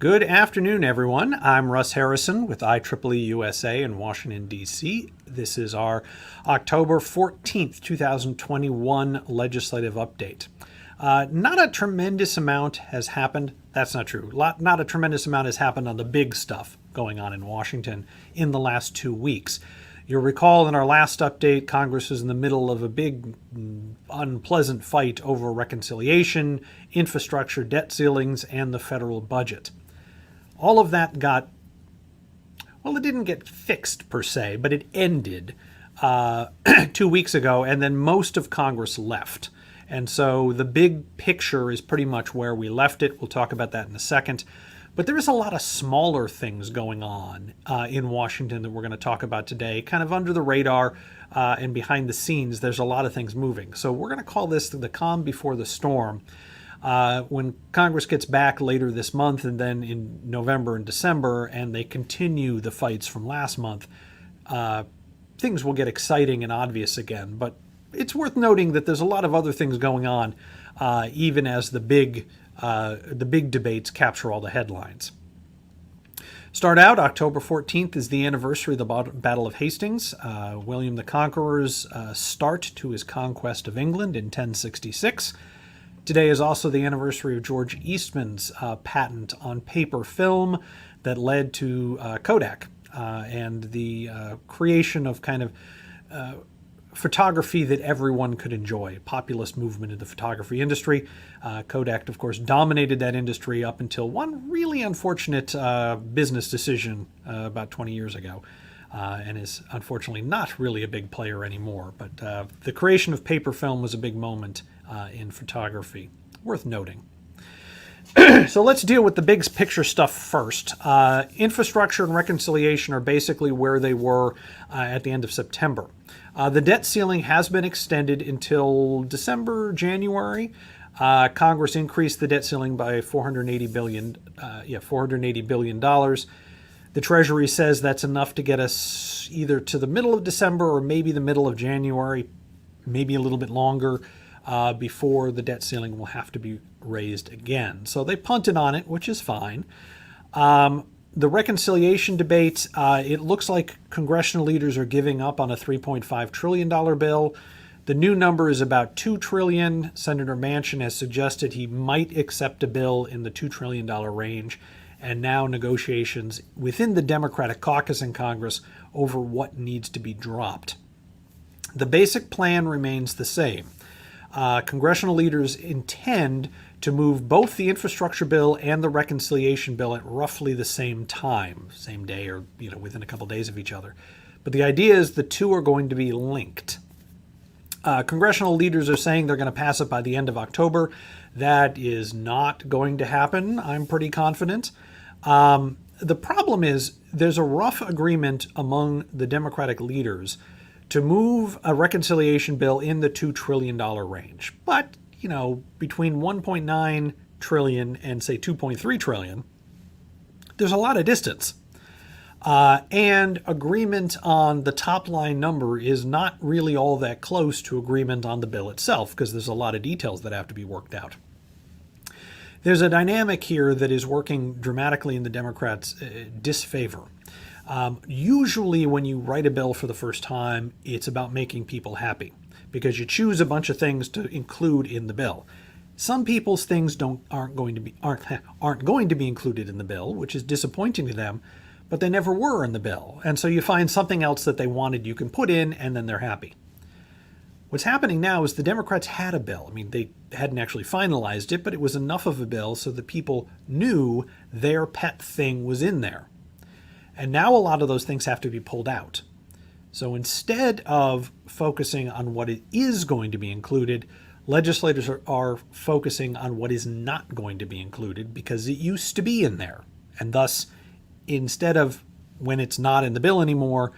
Good afternoon, everyone. I'm Russ Harrison with IEEE-USA in Washington, D.C. This is our October 14th, 2021 legislative update. Not a tremendous amount has happened. That's not true. Not a tremendous amount has happened on the big stuff going on in Washington in the last 2 weeks. You'll recall in our last update, Congress was in the middle of a big, unpleasant fight over reconciliation, infrastructure, debt ceilings, and the federal budget. All of that it didn't get fixed per se, but it ended 2 weeks ago, and then most of Congress left. And so the big picture is pretty much where we left it. We'll talk about that in a second. But there is a lot of smaller things going on in Washington that we're going to talk about today, kind of under the radar and behind the scenes. There's a lot of things moving. So we're going to call this the calm before the storm. When Congress gets back later this month and then in November and December, and they continue the fights from last month, things will get exciting and obvious again. But it's worth noting that there's a lot of other things going on, even as the big debates capture all the headlines. Start out, October 14th is the anniversary of the Battle of Hastings, William the Conqueror's start to his conquest of England in 1066. Today is also the anniversary of George Eastman's patent on paper film that led to Kodak and the creation of kind of photography that everyone could enjoy, populist movement in the photography industry. Kodak, of course, dominated that industry up until one really unfortunate business decision about 20 years ago, and is unfortunately not really a big player anymore. But the creation of paper film was a big moment in photography, worth noting. So let's deal with the big picture stuff first. Infrastructure and reconciliation are basically where they were at the end of September. The debt ceiling has been extended until December, January. Congress increased the debt ceiling by $480 billion. The Treasury says that's enough to get us either to the middle of December or maybe the middle of January, maybe a little bit longer, before the debt ceiling will have to be raised again. So they punted on it, which is fine. The reconciliation debate, it looks like congressional leaders are giving up on a $3.5 trillion bill. The new number is about $2 trillion. Senator Manchin has suggested he might accept a bill in the $2 trillion range, and now negotiations within the Democratic caucus in Congress over what needs to be dropped. The basic plan remains the same. Congressional leaders intend to move both the infrastructure bill and the reconciliation bill at roughly the same time, same day or within a couple days of each other. But the idea is the two are going to be linked. Congressional leaders are saying they're going to pass it by the end of October. That is not going to happen, I'm pretty confident. The problem is there's a rough agreement among the Democratic leaders to move a reconciliation bill in the $2 trillion range. But, between 1.9 trillion and say 2.3 trillion, there's a lot of distance. And agreement on the top line number is not really all that close to agreement on the bill itself, because there's a lot of details that have to be worked out. There's a dynamic here that is working dramatically in the Democrats' disfavor. Usually when you write a bill for the first time, it's about making people happy because you choose a bunch of things to include in the bill. Some people's things aren't going to be included in the bill, which is disappointing to them, but they never were in the bill. And so you find something else that they wanted you can put in, and then they're happy. What's happening now is the Democrats had a bill. I mean, they hadn't actually finalized it, but it was enough of a bill so that people knew their pet thing was in there. And now a lot of those things have to be pulled out. So instead of focusing on what it is going to be included, legislators are focusing on what is not going to be included because it used to be in there. And thus, instead of, when it's not in the bill anymore,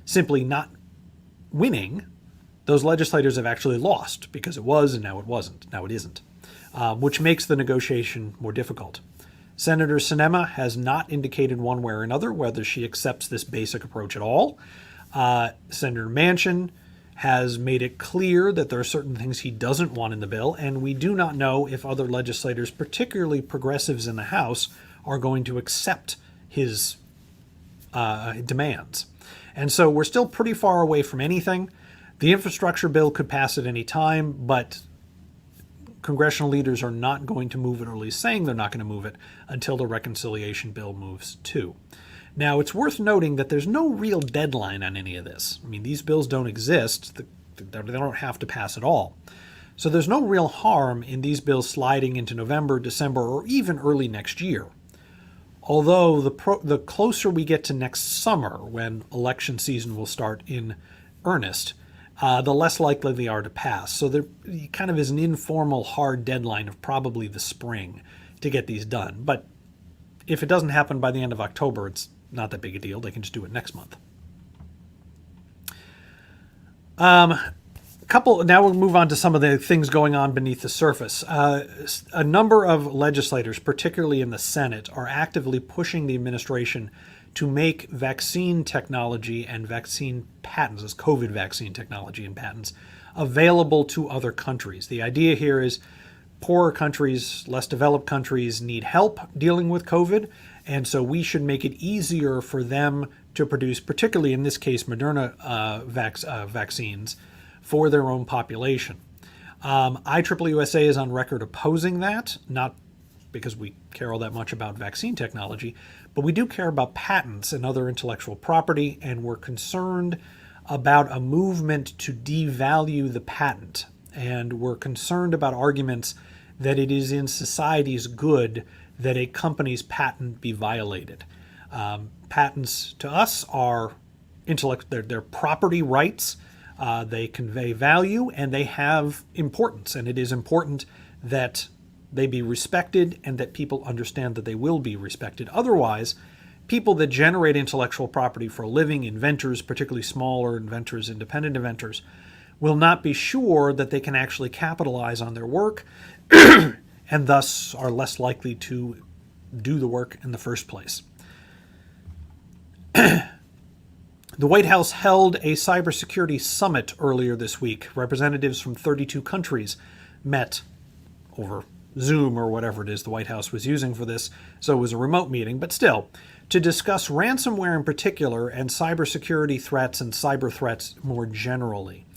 simply not winning, those legislators have actually lost because it was and now it wasn't. Now it isn't, which makes the negotiation more difficult. Senator Sinema has not indicated one way or another whether she accepts this basic approach at all. Senator Manchin has made it clear that there are certain things he doesn't want in the bill, and we do not know if other legislators, particularly progressives in the House, are going to accept his demands. And so we're still pretty far away from anything. The infrastructure bill could pass at any time, but congressional leaders are not going to move it, or at least saying they're not going to move it, until the reconciliation bill moves too. Now, it's worth noting that there's no real deadline on any of this. I mean, these bills don't exist. They don't have to pass at all. So there's no real harm in these bills sliding into November, December, or even early next year. Although the closer we get to next summer, when election season will start in earnest, the less likely they are to pass. So there kind of is an informal hard deadline of probably the spring to get these done. But if it doesn't happen by the end of October, it's not that big a deal. They can just do it next month. Now we'll move on to some of the things going on beneath the surface. A number of legislators, particularly in the Senate, are actively pushing the administration to make vaccine technology and vaccine patents, as COVID vaccine technology and patents, available to other countries. The idea here is poorer countries, less developed countries need help dealing with COVID, and so we should make it easier for them to produce, particularly in this case, Moderna vaccines for their own population. IEEE-USA is on record opposing that, not because we care all that much about vaccine technology, but we do care about patents and other intellectual property, and we're concerned about a movement to devalue the patent. And we're concerned about arguments that it is in society's good that a company's patent be violated. Patents to us are they're property rights. They convey value and they have importance, and it is important that they be respected and that people understand that they will be respected. Otherwise, people that generate intellectual property for a living, inventors, particularly smaller inventors, independent inventors, will not be sure that they can actually capitalize on their work and thus are less likely to do the work in the first place. The White House held a cybersecurity summit earlier this week. Representatives from 32 countries met over Zoom or whatever it is the White House was using for this, so it was a remote meeting, but still, to discuss ransomware in particular and cybersecurity threats and cyber threats more generally.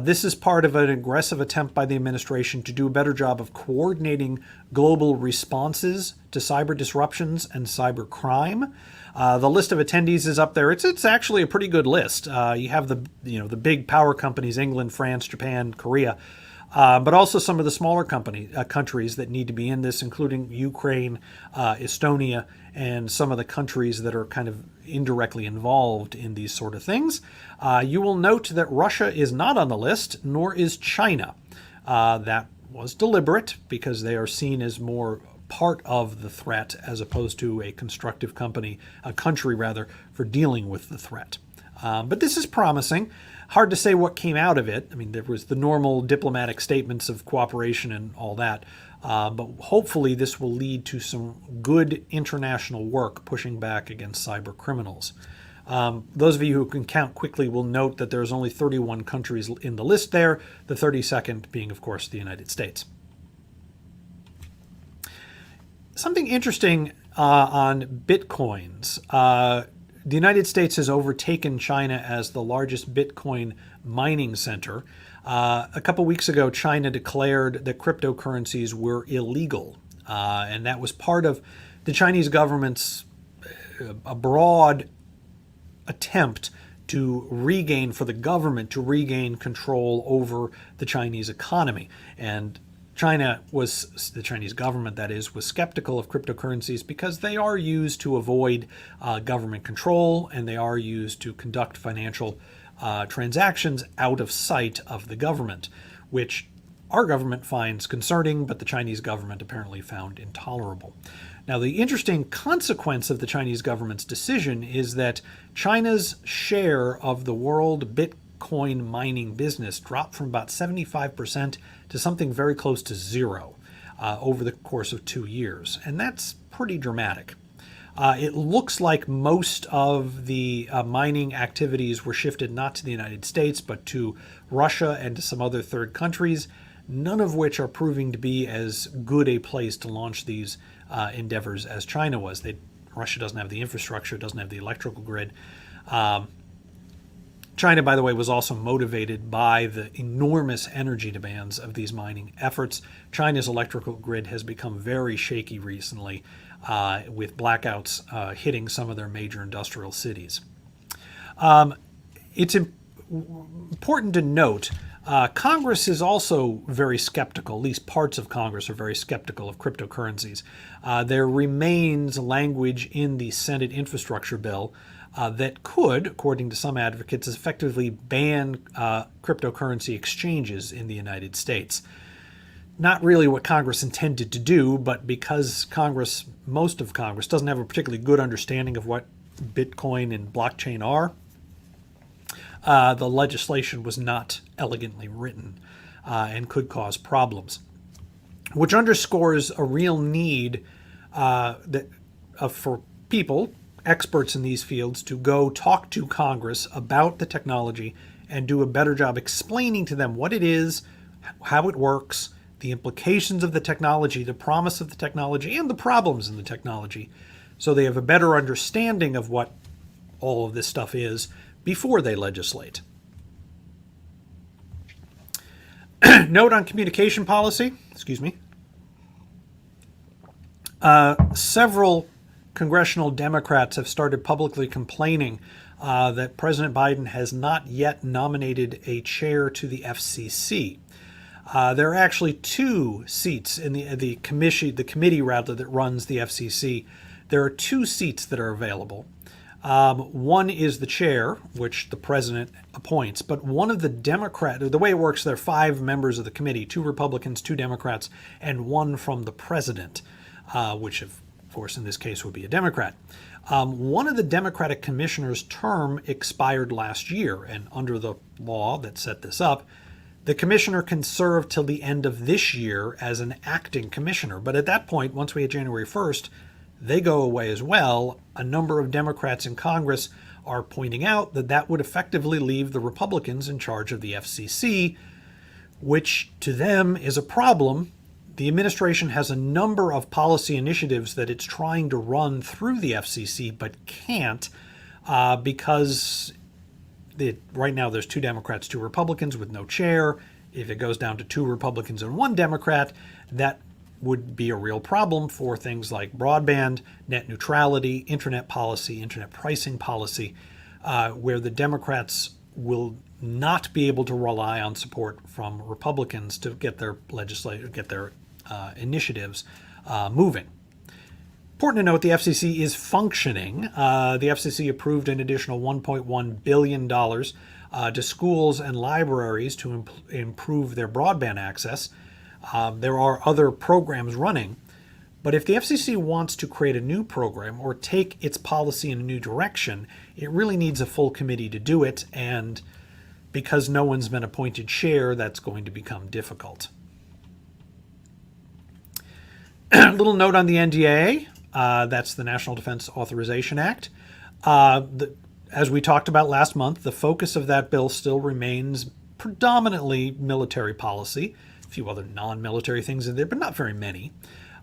This is part of an aggressive attempt by the administration to do a better job of coordinating global responses to cyber disruptions and cyber crime. The list of attendees is up there. It's actually a pretty good list. You have the big power companies: England, France, Japan, Korea, but also some of the smaller countries that need to be in this, including Ukraine, Estonia, and some of the countries that are kind of indirectly involved in these sort of things. You will note that Russia is not on the list, nor is China. That was deliberate because they are seen as more part of the threat as opposed to a constructive country for dealing with the threat. But this is promising. Hard to say what came out of it. I mean, there was the normal diplomatic statements of cooperation and all that. But hopefully this will lead to some good international work pushing back against cyber criminals. Those of you who can count quickly will note that there's only 31 countries in the list there, the 32nd being, of course, the United States. Something interesting on Bitcoins. The United States has overtaken China as the largest Bitcoin mining center. A couple weeks ago, China declared that cryptocurrencies were illegal, and that was part of the Chinese government's broad attempt to regain control over the Chinese economy. And the Chinese government, that is, was skeptical of cryptocurrencies because they are used to avoid government control, and they are used to conduct financial transactions out of sight of the government, which our government finds concerning, but the Chinese government apparently found intolerable. Now, the interesting consequence of the Chinese government's decision is that China's share of the world Bitcoin mining business dropped from about 75% to something very close to zero over the course of 2 years. And that's pretty dramatic. It looks like most of the mining activities were shifted not to the United States, but to Russia and to some other third countries, none of which are proving to be as good a place to launch these endeavors as China was. Russia doesn't have the infrastructure, doesn't have the electrical grid. China, by the way, was also motivated by the enormous energy demands of these mining efforts. China's electrical grid has become very shaky recently, with blackouts hitting some of their major industrial cities. It's important to note Congress is also very skeptical, at least parts of Congress are very skeptical of cryptocurrencies. There remains language in the Senate infrastructure bill that could, according to some advocates, effectively ban cryptocurrency exchanges in the United States. Not really what Congress intended to do, but because most of Congress doesn't have a particularly good understanding of what Bitcoin and blockchain are, the legislation was not elegantly written and could cause problems, which underscores a real need for people, experts in these fields, to go talk to Congress about the technology and do a better job explaining to them what it is, how it works, the implications of the technology, the promise of the technology, and the problems in the technology, so they have a better understanding of what all of this stuff is before they legislate. Note on communication policy, several congressional Democrats have started publicly complaining that President Biden has not yet nominated a chair to the FCC. There are actually two seats in the committee that runs the FCC. There are two seats that are available. One is the chair, which the president appoints, but one of the the way it works, there are 5 members of the committee, 2 Republicans, 2 Democrats, and 1 from the president, which of course in this case would be a Democrat. One of the Democratic commissioners' term expired last year, and under the law that set this up, the commissioner can serve till the end of this year as an acting commissioner. But at that point, once we hit January 1st, they go away as well. A number of Democrats in Congress are pointing out that that would effectively leave the Republicans in charge of the FCC, which to them is a problem. The administration has a number of policy initiatives that it's trying to run through the FCC, but can't because right now there's 2 Democrats, 2 Republicans with no chair. If it goes down to 2 Republicans and 1 Democrat, that would be a real problem for things like broadband, net neutrality, internet policy, internet pricing policy, where the Democrats will not be able to rely on support from Republicans to get their initiatives moving. Important to note, the FCC is functioning. The FCC approved an additional $1.1 billion to schools and libraries to improve their broadband access. There are other programs running, but if the FCC wants to create a new program or take its policy in a new direction, it really needs a full committee to do it, and because no one's been appointed chair, that's going to become difficult. A little note on the NDAA, that's the National Defense Authorization Act. As we talked about last month, the focus of that bill still remains predominantly military policy. A few other non-military things in there, but not very many.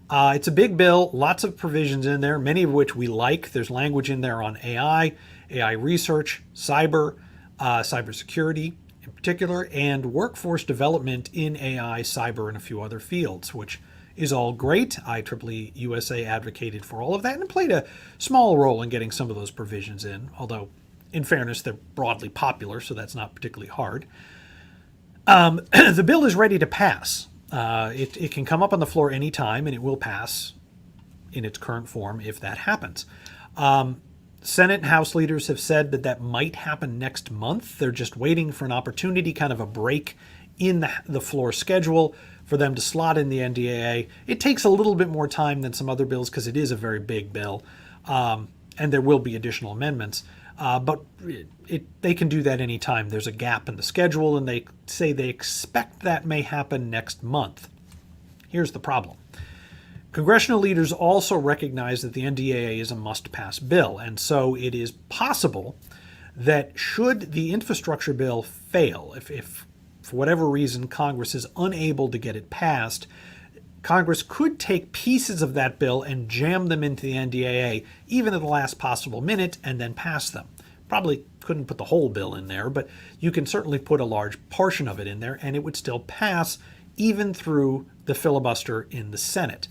It's a big bill, lots of provisions in there, many of which we like. There's language in there on AI research, cybersecurity in particular, and workforce development in AI, cyber, and a few other fields, which is all great. IEEE-USA advocated for all of that and played a small role in getting some of those provisions in, although in fairness, they're broadly popular, so that's not particularly hard. The bill is ready to pass. It can come up on the floor any time, and it will pass in its current form if that happens. Senate and House leaders have said that might happen next month. They're just waiting for an opportunity, kind of a break in the floor schedule for them to slot in the NDAA. It takes a little bit more time than some other bills because it is a very big bill, and there will be additional amendments. But they can do that anytime there's a gap in the schedule, and they say they expect that may happen next month. Here's the problem. Congressional leaders also recognize that the NDAA is a must-pass bill, and so it is possible that should the infrastructure bill fail, if for whatever reason Congress is unable to get it passed, Congress could take pieces of that bill and jam them into the NDAA, even at the last possible minute, and then pass them. Probably couldn't put the whole bill in there, but you can certainly put a large portion of it in there, and it would still pass even through the filibuster in the Senate.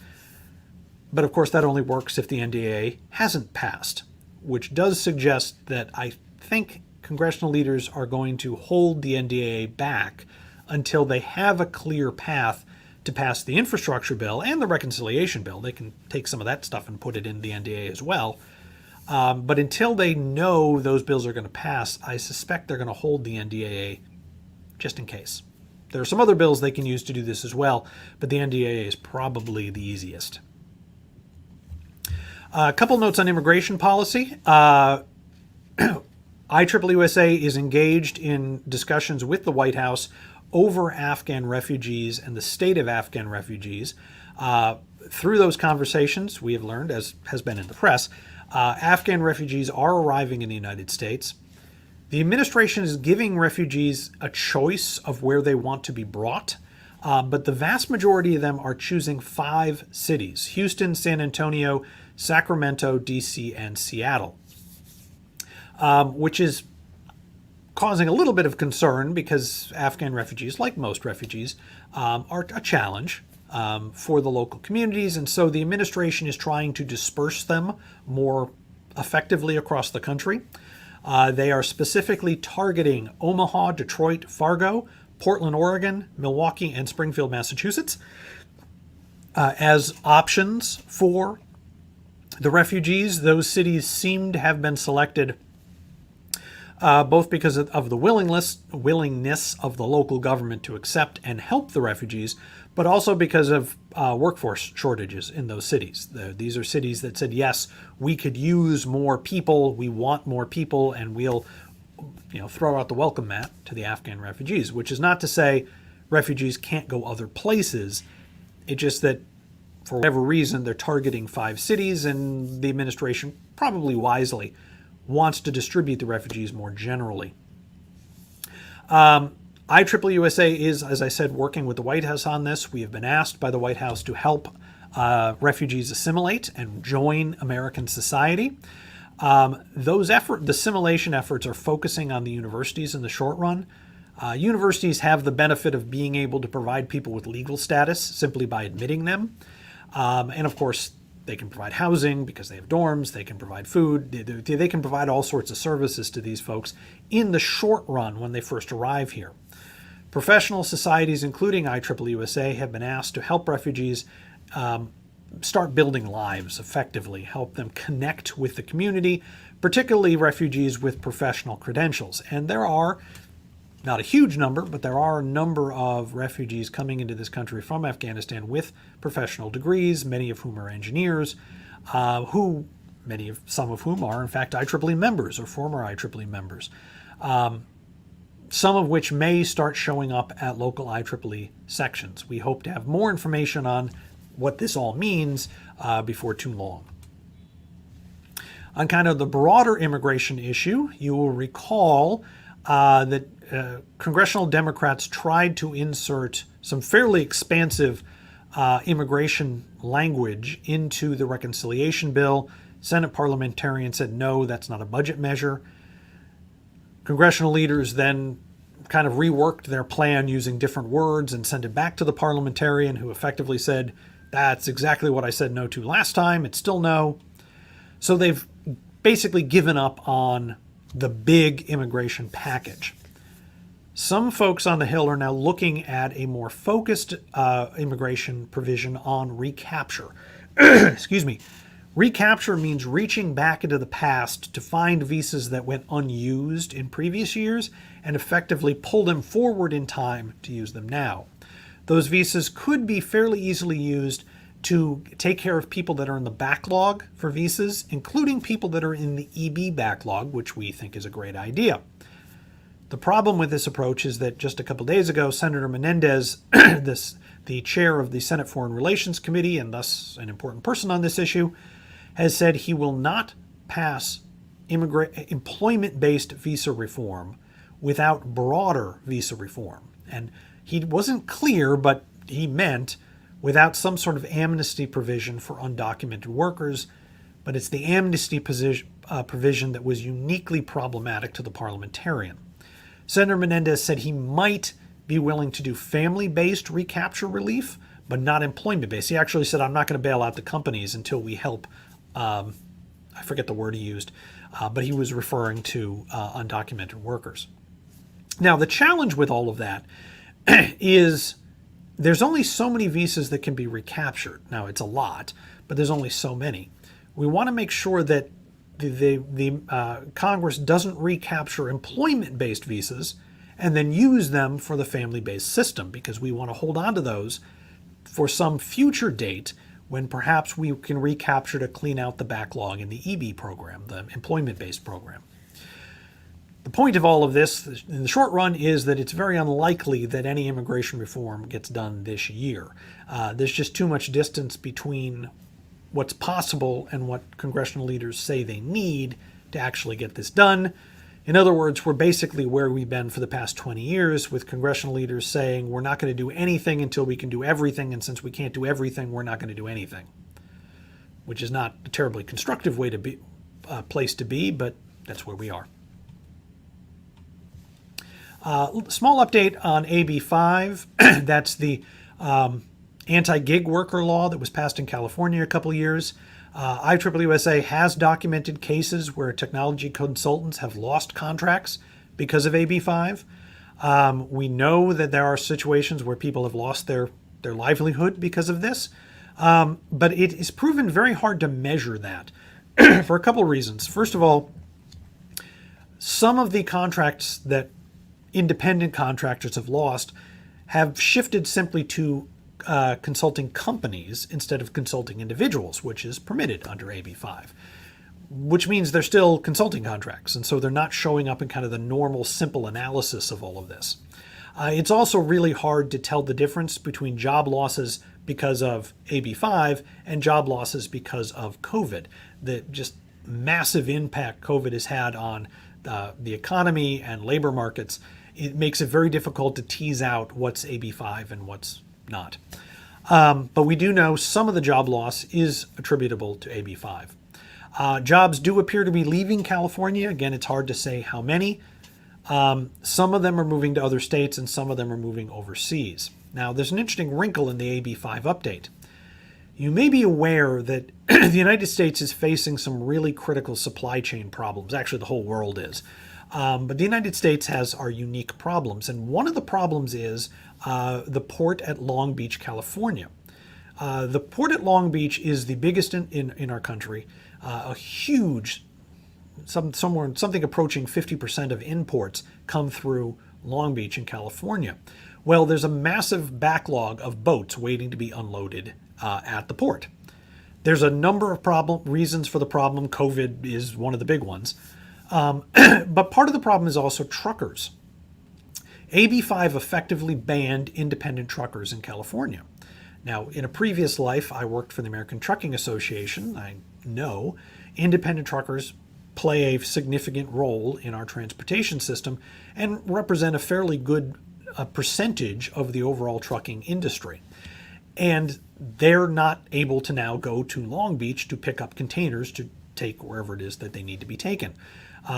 But of course, that only works if the NDAA hasn't passed, which does suggest that I think congressional leaders are going to hold the NDAA back until they have a clear path to pass the infrastructure bill and the reconciliation bill. They can take some of that stuff and put it in the NDAA as well. But until they know those bills are going to pass, I suspect they're going to hold the NDAA just in case. There are some other bills they can use to do this as well, but the NDAA is probably the easiest. A couple notes on immigration policy. IEEE-USA is engaged in discussions with the White House over Afghan refugees and the state of Afghan refugees. Through those conversations, we have learned, as has been in the press, Afghan refugees are arriving in the United States. The administration is giving refugees a choice of where they want to be brought, but the vast majority of them are choosing 5 cities: Houston, San Antonio, Sacramento, D.C., and Seattle, which is causing a little bit of concern because Afghan refugees, like most refugees, are a challenge for the local communities. And so the administration is trying to disperse them more effectively across the country. They are specifically targeting Omaha, Detroit, Fargo, Portland, Oregon, Milwaukee, and Springfield, Massachusetts as options for the refugees. Those cities seem to have been selected both because of the willingness of the local government to accept and help the refugees, but also because of workforce shortages in those cities. These are cities that said, yes, we could use more people, we want more people, and we'll throw out the welcome mat to the Afghan refugees, which is not to say refugees can't go other places. It's just that for whatever reason, they're targeting 5 cities, and the administration, probably wisely, wants to distribute the refugees more generally. IEEE-USA is, as I said, working with the White House on this. We have been asked by the White House to help refugees assimilate and join American society. The assimilation efforts are focusing on the universities in the short run. Universities have the benefit of being able to provide people with legal status simply by admitting them. And of course, they can provide housing because they have dorms, they can provide food, they can provide all sorts of services to these folks in the short run when they first arrive here. Professional societies, including IEEE-USA, have been asked to help refugees start building lives effectively, help them connect with the community, particularly refugees with professional credentials. And there are not a huge number, but there are a number of refugees coming into this country from Afghanistan with professional degrees, many of whom are engineers, some of whom are, in fact, IEEE members or former IEEE members, some of which may start showing up at local IEEE sections. We hope to have more information on what this all means before too long. On kind of the broader immigration issue, you will recall that congressional Democrats tried to insert some fairly expansive immigration language into the reconciliation bill. Senate parliamentarians said, no, that's not a budget measure. Congressional leaders then kind of reworked their plan using different words and sent it back to the parliamentarian, who effectively said, that's exactly what I said no to last time. It's still no. So they've basically given up on the big immigration package. Some folks on the Hill are now looking at a more focused immigration provision on recapture. Excuse me. Recapture means reaching back into the past to find visas that went unused in previous years and effectively pull them forward in time to use them now. Those visas could be fairly easily used to take care of people that are in the backlog for visas, including people that are in the EB backlog, which we think is a great idea. The problem with this approach is that just a couple days ago, Senator Menendez, the chair of the Senate Foreign Relations Committee, and thus an important person on this issue, has said he will not pass employment-based visa reform without broader visa reform. And he wasn't clear, but he meant without some sort of amnesty provision for undocumented workers, but it's the amnesty provision that was uniquely problematic to the parliamentarian. Senator Menendez said he might be willing to do family-based recapture relief, but not employment-based. He actually said, I'm not going to bail out the companies until we help, I forget the word he used, but he was referring to undocumented workers. Now, the challenge with all of that is there's only so many visas that can be recaptured. Now, it's a lot, but there's only so many. We want to make sure that the Congress doesn't recapture employment-based visas and then use them for the family-based system, because we want to hold on to those for some future date when perhaps we can recapture to clean out the backlog in the EB program, the employment-based program. The point of all of this in the short run is that it's very unlikely that any immigration reform gets done this year. There's just too much distance between what's possible and what congressional leaders say they need to actually get this done. In other words, we're basically where we've been for the past 20 years, with congressional leaders saying we're not going to do anything until we can do everything, and since we can't do everything, we're not going to do anything, which is not a terribly constructive way to be place to be, but that's where we are. Small update on AB 5. That's the anti-gig worker law that was passed in California a couple of years. IEEE-USA has documented cases where technology consultants have lost contracts because of AB 5. We know that there are situations where people have lost their livelihood because of this, but it is proven very hard to measure that for a couple of reasons. First of all, some of the contracts that independent contractors have lost have shifted simply to consulting companies instead of consulting individuals, which is permitted under AB 5, which means they're still consulting contracts, and so they're not showing up in kind of the normal simple analysis of all of this. It's also really hard to tell the difference between job losses because of AB 5 and job losses because of COVID. The just massive impact COVID has had on the economy and labor markets, it makes it very difficult to tease out what's AB 5 and what's not. But we do know some of the job loss is attributable to AB 5. Jobs do appear to be leaving California. Again, it's hard to say how many. Some of them are moving to other states and some of them are moving overseas. Now, there's an interesting wrinkle in the AB 5 update. You may be aware that the United States is facing some really critical supply chain problems. Actually, the whole world is. But the United States has our unique problems. And one of the problems is the port at Long Beach, California. The port at Long Beach is the biggest in our country. A huge, something approaching 50% of imports come through Long Beach in California. Well, there's a massive backlog of boats waiting to be unloaded at the port. There's a number of reasons for the problem. COVID is one of the big ones. But part of the problem is also truckers. AB 5 effectively banned independent truckers in California. Now, in a previous life, I worked for the American Trucking Association. I know independent truckers play a significant role in our transportation system and represent a fairly good percentage of the overall trucking industry. And they're not able to now go to Long Beach to pick up containers to take wherever it is that they need to be taken,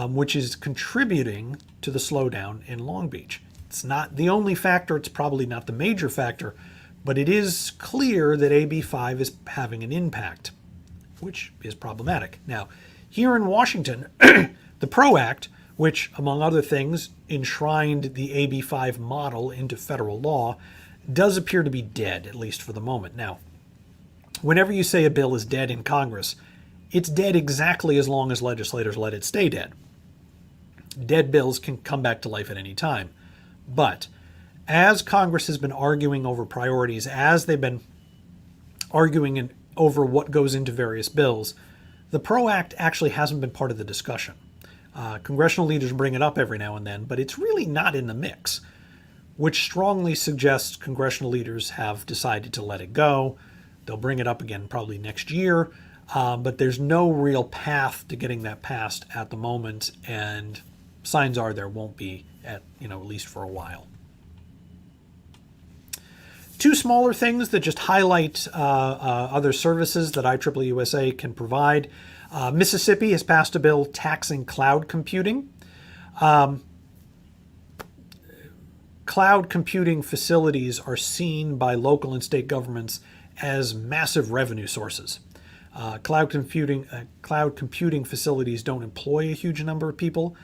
which is contributing to the slowdown in Long Beach. It's not the only factor, it's probably not the major factor, but it is clear that AB 5 is having an impact, which is problematic. Now, here in Washington, the PRO Act, which, among other things, enshrined the AB 5 model into federal law, does appear to be dead, at least for the moment. Now, whenever you say a bill is dead in Congress, it's dead exactly as long as legislators let it stay dead. Dead bills can come back to life at any time. But as Congress has been arguing over priorities, as they've been arguing over what goes into various bills, the PRO Act actually hasn't been part of the discussion. Congressional leaders bring it up every now and then, but it's really not in the mix, which strongly suggests congressional leaders have decided to let it go. They'll bring it up again probably next year, but there's no real path to getting that passed at the moment, and signs are there won't be at least for a while. Two smaller things that just highlight other services that IEEE-USA can provide. Mississippi has passed a bill taxing cloud computing. Cloud computing facilities are seen by local and state governments as massive revenue sources. Cloud computing facilities don't employ a huge number of people,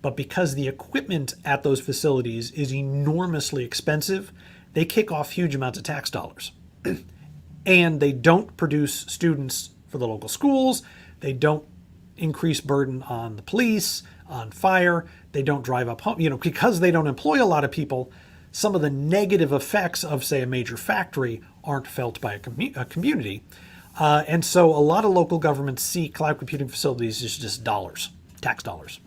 but because the equipment at those facilities is enormously expensive, they kick off huge amounts of tax dollars. And they don't produce students for the local schools. They don't increase burden on the police, on fire. They don't drive up home. Because they don't employ a lot of people, some of the negative effects of, say, a major factory aren't felt by a community. And so a lot of local governments see cloud computing facilities as just dollars, tax dollars.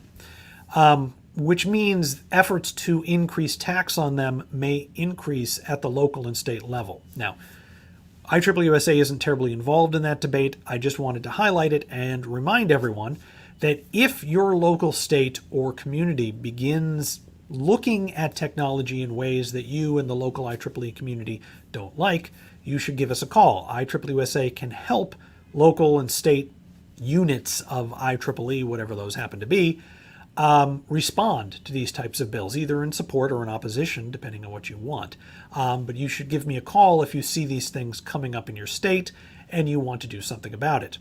Which means efforts to increase tax on them may increase at the local and state level. Now, IEEE-USA isn't terribly involved in that debate. I just wanted to highlight it and remind everyone that if your local state or community begins looking at technology in ways that you and the local IEEE community don't like, you should give us a call. IEEE-USA can help local and state units of IEEE, whatever those happen to be, respond to these types of bills, either in support or in opposition, depending on what you want. But you should give me a call if you see these things coming up in your state and you want to do something about it.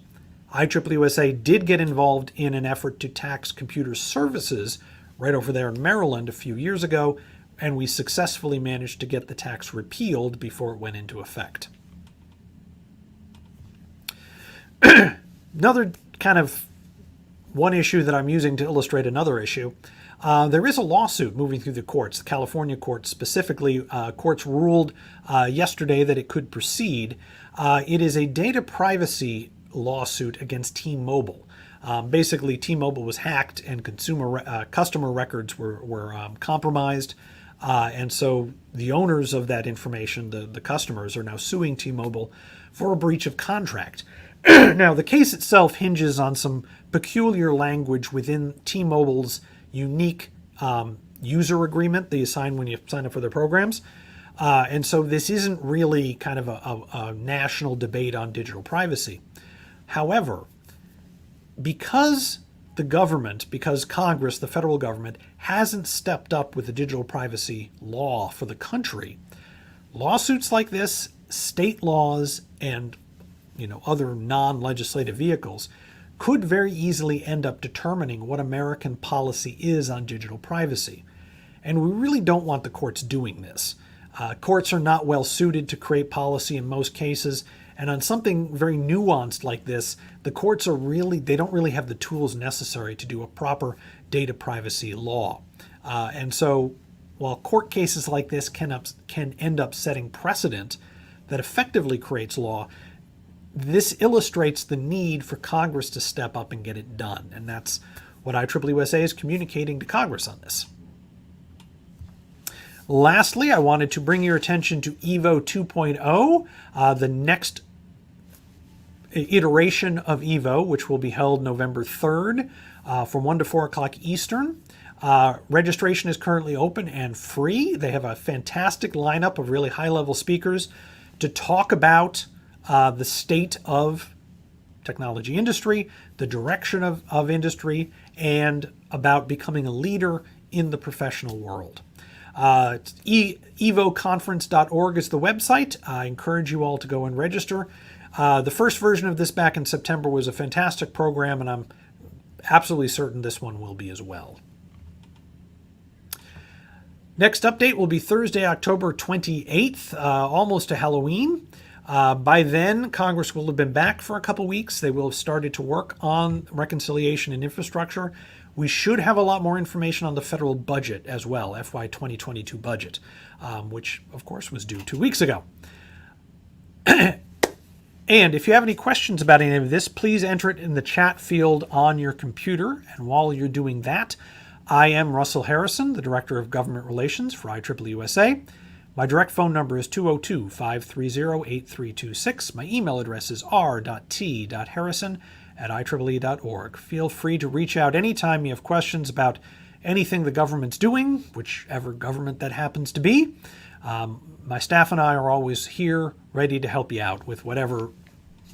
IEEE-USA did get involved in an effort to tax computer services right over there in Maryland a few years ago, and we successfully managed to get the tax repealed before it went into effect. Another kind of one issue that I'm using to illustrate another issue. There is a lawsuit moving through the courts, the California courts specifically. Courts ruled yesterday that it could proceed. It is a data privacy lawsuit against T-Mobile. Basically, T-Mobile was hacked and customer records were compromised. And so the owners of that information, the customers, are now suing T-Mobile for a breach of contract. Now, the case itself hinges on some peculiar language within T-Mobile's unique user agreement that you sign when you sign up for their programs. And so this isn't really kind of a national debate on digital privacy. However, because Congress, the federal government, hasn't stepped up with the digital privacy law for the country, lawsuits like this, state laws, and other non-legislative vehicles could very easily end up determining what American policy is on digital privacy. And we really don't want the courts doing this. Courts are not well suited to create policy in most cases. And on something very nuanced like this, the courts they don't really have the tools necessary to do a proper data privacy law. And so while court cases like this can end up setting precedent that effectively creates law, this illustrates the need for Congress to step up and get it done. And that's what IEEE-USA is communicating to Congress on this. Lastly, I wanted to bring your attention to EVO 2.0, the next iteration of EVO, which will be held November 3rd from 1 to 4 o'clock Eastern. Registration is currently open and free. They have a fantastic lineup of really high-level speakers to talk about the state of technology industry, the direction of industry, and about becoming a leader in the professional world. evoconference.org is the website. I encourage you all to go and register. The first version of this back in September was a fantastic program, and I'm absolutely certain this one will be as well. Next update will be Thursday, October 28th, almost to Halloween. By then, Congress will have been back for a couple weeks. They will have started to work on reconciliation and infrastructure. We should have a lot more information on the federal budget as well, FY 2022 budget, which, of course, was due 2 weeks ago. And if you have any questions about any of this, please enter it in the chat field on your computer. And while you're doing that, I am Russell Harrison, the Director of Government Relations for IEEE-USA. My direct phone number is 202-530-8326. My email address is r.t.harrison@ieee.org. Feel free to reach out anytime you have questions about anything the government's doing, whichever government that happens to be. My staff and I are always here, ready to help you out with whatever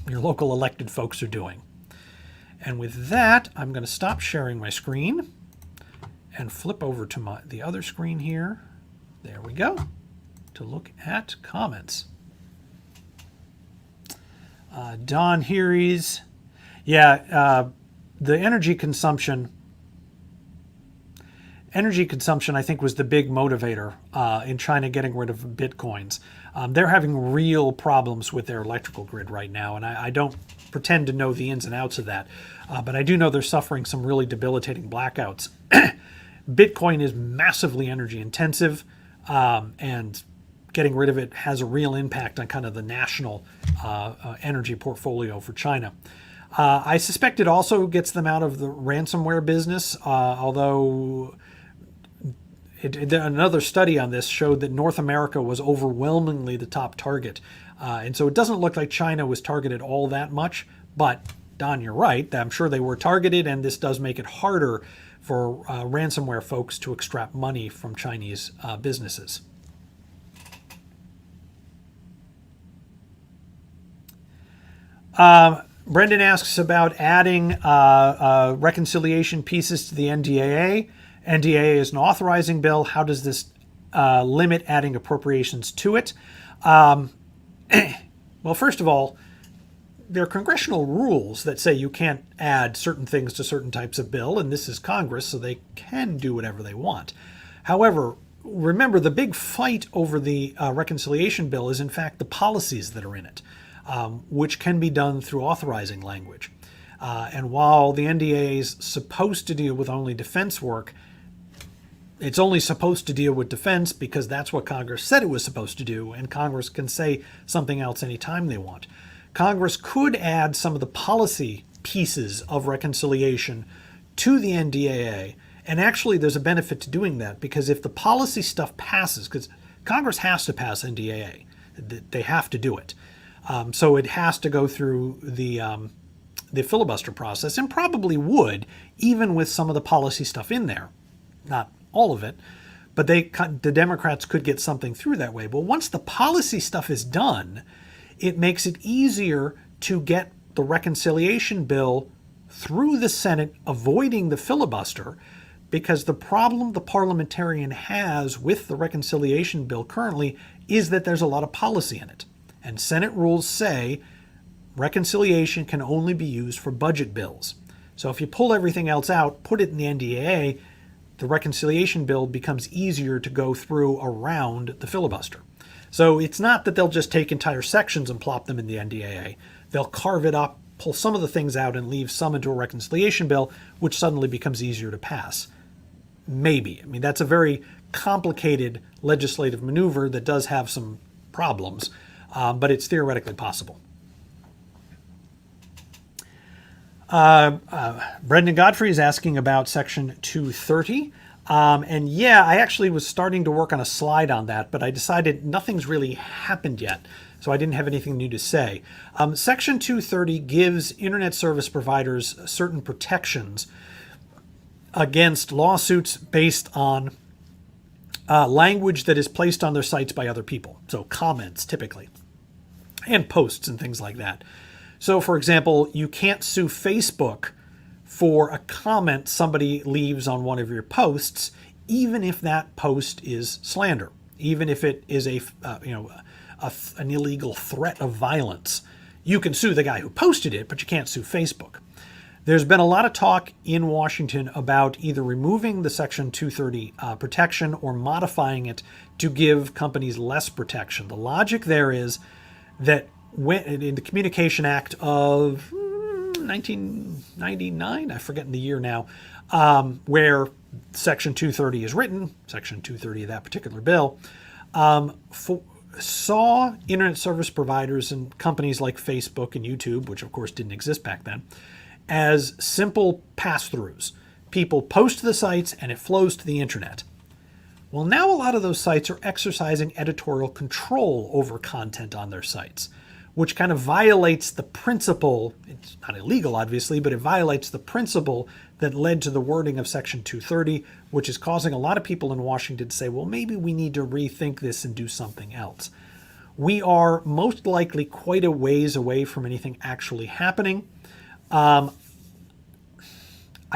your local elected folks are doing. And with that, I'm going to stop sharing my screen and flip over to the other screen here. There we go, to look at comments. Don Hearies, the energy consumption, I think, was the big motivator in China getting rid of bitcoins. They're having real problems with their electrical grid right now, and I don't pretend to know the ins and outs of that, but I do know they're suffering some really debilitating blackouts. Bitcoin is massively energy intensive, and getting rid of it has a real impact on kind of the national energy portfolio for China. I suspect it also gets them out of the ransomware business, although another study on this showed that North America was overwhelmingly the top target. And so it doesn't look like China was targeted all that much. But, Don, you're right. I'm sure they were targeted, and this does make it harder for ransomware folks to extract money from Chinese businesses. Brendan asks about adding reconciliation pieces to the NDAA. NDAA is an authorizing bill. How does this limit adding appropriations to it? Well, first of all, there are congressional rules that say you can't add certain things to certain types of bill, and this is Congress, so they can do whatever they want. However, remember, the big fight over the reconciliation bill is, in fact, the policies that are in it, which can be done through authorizing language. And while the NDAA is supposed to deal with only defense work, it's only supposed to deal with defense because that's what Congress said it was supposed to do, and Congress can say something else anytime they want. Congress could add some of the policy pieces of reconciliation to the NDAA, and actually there's a benefit to doing that, because if the policy stuff passes, because Congress has to pass NDAA, they have to do it, so it has to go through the filibuster process, and probably would, even with some of the policy stuff in there. Not all of it, but the Democrats could get something through that way. But once the policy stuff is done, it makes it easier to get the reconciliation bill through the Senate, avoiding the filibuster, because the problem the parliamentarian has with the reconciliation bill currently is that there's a lot of policy in it. And Senate rules say reconciliation can only be used for budget bills. So if you pull everything else out, put it in the NDAA, the reconciliation bill becomes easier to go through around the filibuster. So it's not that they'll just take entire sections and plop them in the NDAA. They'll carve it up, pull some of the things out, and leave some into a reconciliation bill, which suddenly becomes easier to pass. Maybe. I mean, that's a very complicated legislative maneuver that does have some problems, but it's theoretically possible. Brendan Godfrey is asking about Section 230. And yeah, I actually was starting to work on a slide on that, but I decided nothing's really happened yet, so I didn't have anything new to say. Section 230 gives internet service providers certain protections against lawsuits based on language that is placed on their sites by other people. So comments, typically, and posts and things like that. So, for example, you can't sue Facebook for a comment somebody leaves on one of your posts, even if that post is slander, even if it is an illegal threat of violence. You can sue the guy who posted it, but you can't sue Facebook. There's been a lot of talk in Washington about either removing the Section 230 protection or modifying it to give companies less protection. The logic there is that in the Communication Act of 1999, I forget the year now, where Section 230 is written, Section 230 of that particular bill, saw internet service providers and companies like Facebook and YouTube, which of course didn't exist back then, as simple pass-throughs. People post to the sites and it flows to the internet. Well, now a lot of those sites are exercising editorial control over content on their sites, which kind of violates the principle. It's not illegal, obviously, but it violates the principle that led to the wording of Section 230, which is causing a lot of people in Washington to say, well, maybe we need to rethink this and do something else. We are most likely quite a ways away from anything actually happening. I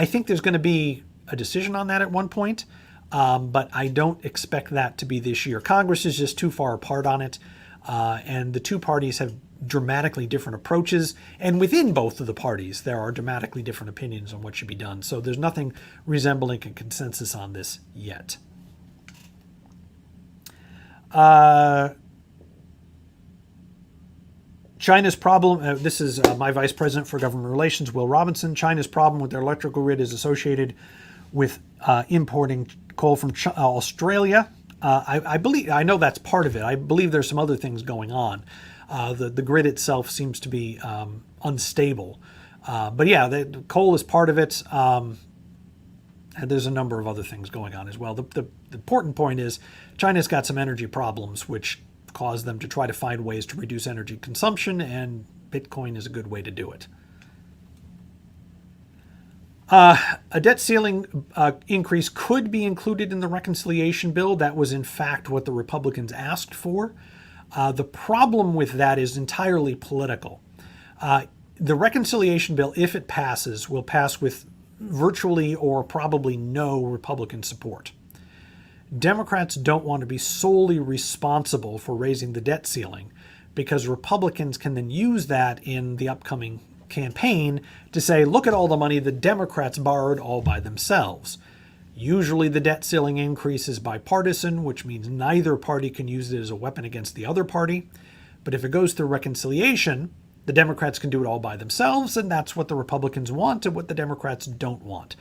think there's going to be a decision on that at one point, but I don't expect that to be this year. Congress is just too far apart on it, and the two parties have dramatically different approaches, and within both of the parties there are dramatically different opinions on what should be done. So there's nothing resembling a consensus on this yet. China's problem, this is my Vice President for Government Relations, Will Robinson. China's problem with their electrical grid is associated with importing coal from Australia. I know that's part of it. I believe there's some other things going on. The grid itself seems to be unstable. But yeah, the coal is part of it. And there's a number of other things going on as well. The important point is China's got some energy problems, which cause them to try to find ways to reduce energy consumption, and Bitcoin is a good way to do it. A debt ceiling increase could be included in the reconciliation bill. That was, in fact, what the Republicans asked for. The problem with that is entirely political. The reconciliation bill, if it passes, will pass with virtually or probably no Republican support. Democrats don't want to be solely responsible for raising the debt ceiling, because Republicans can then use that in the upcoming campaign to say, look at all the money the Democrats borrowed all by themselves. Usually the debt ceiling increase is bipartisan, which means neither party can use it as a weapon against the other party. But if it goes through reconciliation, the Democrats can do it all by themselves, and that's what the Republicans want and what the Democrats don't want.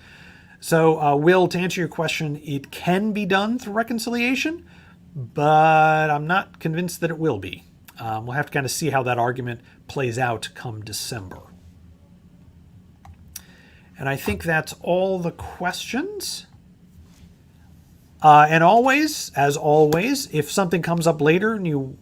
So, Will, to answer your question, it can be done through reconciliation, but I'm not convinced that it will be. We'll have to kind of see how that argument plays out come December. And I think that's all the questions. And always, as always, if something comes up later and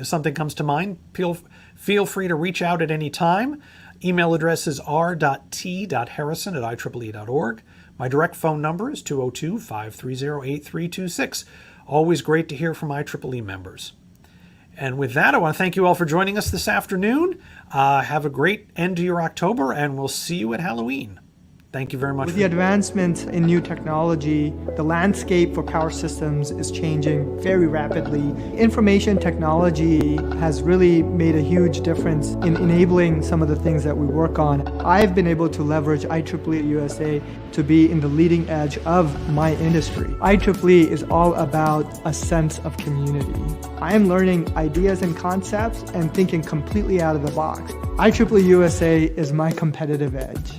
something comes to mind, feel free to reach out at any time. Email address is r.t.harrison@ieee.org. My direct phone number is 202-530-8326. Always great to hear from IEEE members. And with that, I want to thank you all for joining us this afternoon. Have a great end to your October, and we'll see you at Halloween. Thank you very much. With the advancements in new technology, the landscape for power systems is changing very rapidly. Information technology has really made a huge difference in enabling some of the things that we work on. I've been able to leverage IEEE-USA to be in the leading edge of my industry. IEEE is all about a sense of community. I am learning ideas and concepts and thinking completely out of the box. IEEE-USA is my competitive edge.